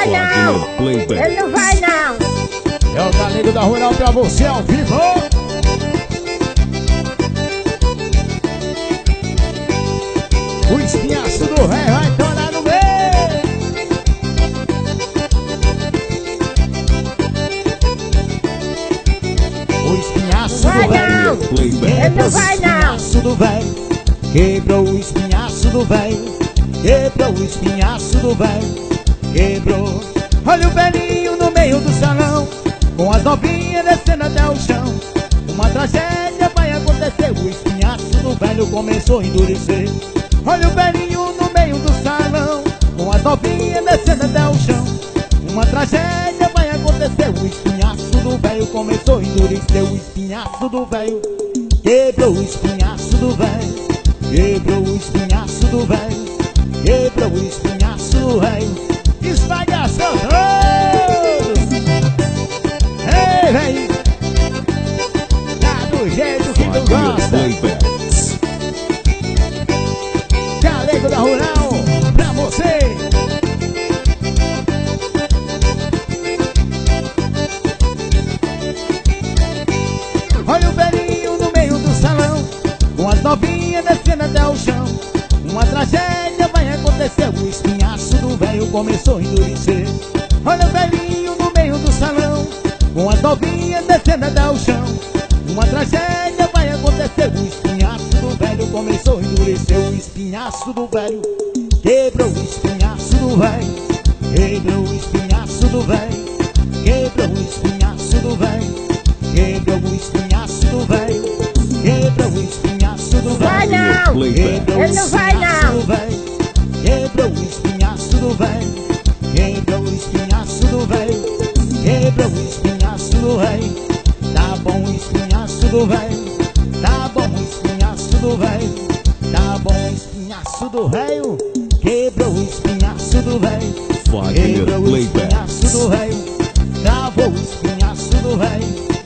vai não! Ele não vai não! É o Galego da Rural pra você ao vivo! O espinhaço do rei vai torar no meio! O espinhaço do velho ele não vai não! O espinhaço do velho quebrou o espinhaço do velho. Quebrou o espinhaço do velho. Quebrou. Olha o velhinho no meio do salão, com as novinhas descendo até o chão. Uma tragédia vai acontecer. O espinhaço do velho começou a endurecer. Olha o velhinho no meio do salão, com as novinhas descendo até o chão. Uma tragédia vai acontecer. O espinhaço do velho começou a endurecer. O espinhaço do velho quebrou o espinhaço do velho. Quebrou o espinhaço do velho. Quebrou o espinhaço do velho. Esfagaçou todos. Ei, velho, tá do jeito que tu gosta. Galego da Rural pra você. Olha o velhinho no meio do salão, com as novinhas descendo até o chão. Uma tragédia vai acontecer. O espinhaço do velho começou a endurecer. Olha o velhinho no meio do salão, com as novinhas descendo até o chão. Uma tragédia vai acontecer. O espinhaço do velho começou a endurecer. O espinhaço do velho quebrou o espinhaço do velho. Quebrou o espinhaço do velho. Quebrou o espinhaço do velho. Quebrou o espinhaço do velho. Quebrou o espinhaço do velho. Vai não! Ele não vai não! Quebrou o espinhaço do velho. Quebrou o espinhaço do velho. Quebrou o espinhaço do velho. Tá bom o espinhaço do velho. Tá bom o espinhaço do velho. Tá bom o espinhaço do velho. Quebrou o espinhaço do velho. Quebrou o espinhaço do velho. Travou o espinhaço do velho.